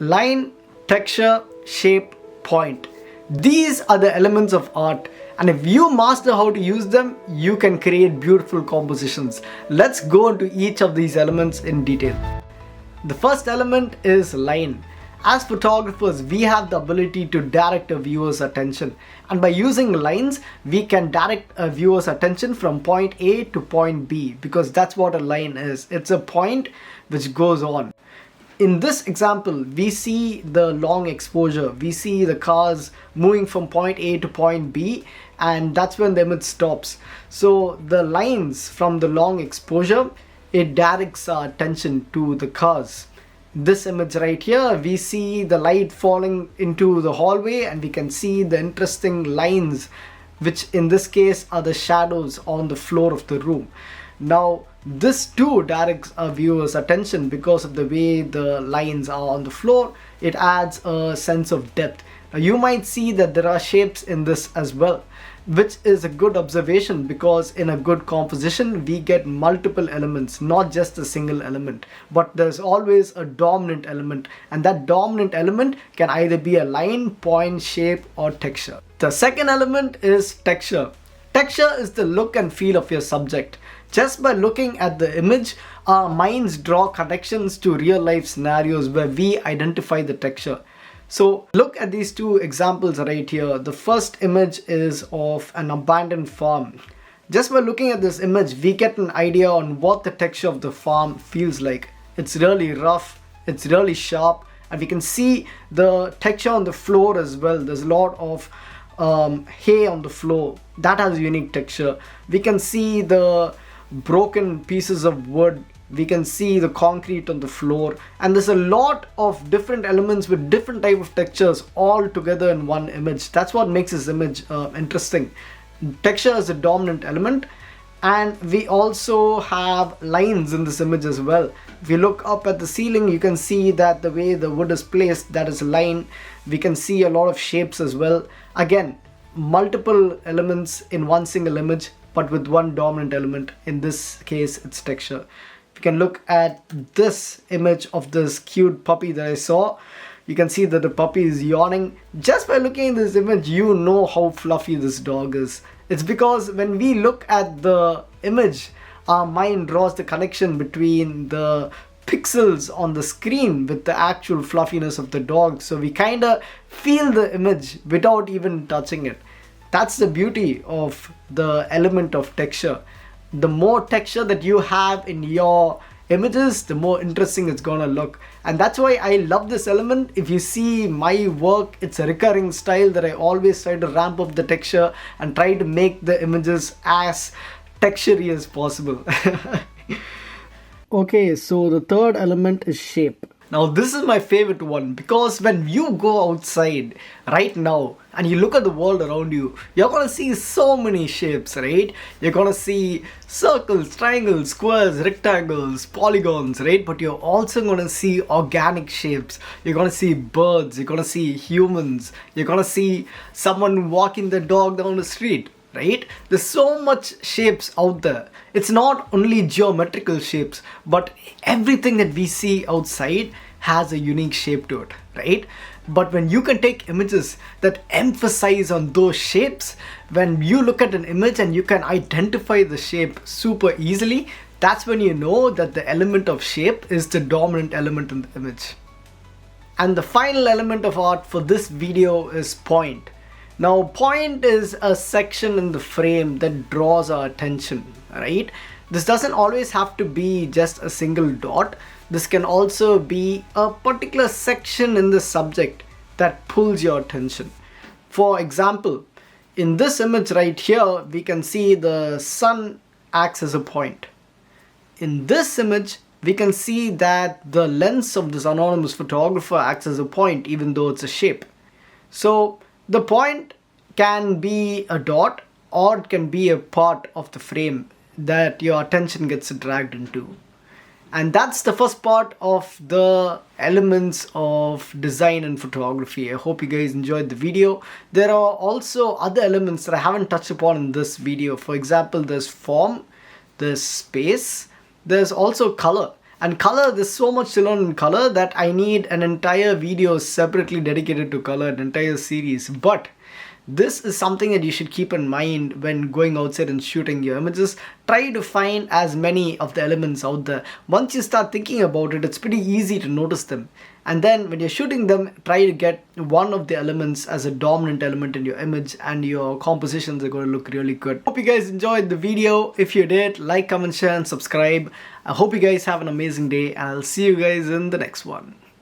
Line, texture, shape, point. These are the elements of art, and if you master how to use them, you can create beautiful compositions. Let's go into each of these elements in detail. The first element is line. As photographers, we have the ability to direct a viewer's attention, and by using lines, we can direct a viewer's attention from point A to point B, because that's what a line is. It's a point which goes on. In this example, we see the long exposure. We see the cars moving from point A to point B, and that's when the image stops. So the lines from the long exposure, it directs our attention to the cars. This image right here, we see the light falling into the hallway, and we can see the interesting lines, which in this case are the shadows on the floor of the room. Now, this too directs a viewer's attention because of the way the lines are on the floor. It adds a sense of depth. Now, you might see that there are shapes in this as well, which is a good observation, because in a good composition we get multiple elements, not just a single element, but there's always a dominant element, and that dominant element can either be a line, point, shape, or texture. The second element is texture. Texture is the look and feel of your subject. Just by looking at the image, our minds draw connections to real life scenarios where we identify the texture. So look at these two examples right here. The first image is of an abandoned farm. Just by looking at this image, we get an idea on what the texture of the farm feels like. It's really rough, it's really sharp, and we can see the texture on the floor as well. There's a lot of hay on the floor. That has a unique texture. We can see the broken pieces of wood, we can see the concrete on the floor, and there's a lot of different elements with different type of textures all together in one image. That's what makes this image interesting. Texture is a dominant element, and we also have lines in this image as well. If you look up at the ceiling, you can see that the way the wood is placed, that is a line. We can see a lot of shapes as well. Again, multiple elements in one single image, but with one dominant element. In this case, it's texture. You can look at this image of this cute puppy that I saw. You can see that the puppy is yawning. Just by looking at this image, you know how fluffy this dog is. It's because when we look at the image, our mind draws the connection between the pixels on the screen with the actual fluffiness of the dog. So we kind of feel the image without even touching it. That's the beauty of the element of texture. The more texture that you have in your images, the more interesting it's gonna look. And that's why I love this element. If you see my work, it's a recurring style that I always try to ramp up the texture and try to make the images as textury as possible. Okay, so the third element is shape. Now this is my favorite one, because when you go outside right now and you look at the world around you, you're gonna see so many shapes, right? You're gonna see circles, triangles, squares, rectangles, polygons, right? But you're also gonna see organic shapes. You're gonna see birds, you're gonna see humans, you're gonna see someone walking their dog down the street, right? There's so much shapes out there. It's not only geometrical shapes, but everything that we see outside has a unique shape to it, right? But when you can take images that emphasize on those shapes, when you look at an image and you can identify the shape super easily, that's when you know that the element of shape is the dominant element in the image. And the final element of art for this video is point. Now, point is a section in the frame that draws our attention, right? This doesn't always have to be just a single dot. This can also be a particular section in the subject that pulls your attention. For example, in this image right here, we can see the sun acts as a point. In this image, we can see that the lens of this anonymous photographer acts as a point, even though it's a shape. So the point can be a dot, or it can be a part of the frame that your attention gets dragged into. And that's the first part of the elements of design and photography. I hope you guys enjoyed the video. There are also other elements that I haven't touched upon in this video. For example, there's form, there's space, there's also color. And color, there's so much to learn in color that I need an entire video separately dedicated to color, an entire series. But this is something that you should keep in mind when going outside and shooting your images. Try to find as many of the elements out there. Once you start thinking about it, it's pretty easy to notice them. And then when you're shooting them, try to get one of the elements as a dominant element in your image, and your compositions are going to look really good. Hope you guys enjoyed the video. If you did, like, comment, share and subscribe. I hope you guys have an amazing day, and I'll see you guys in the next one.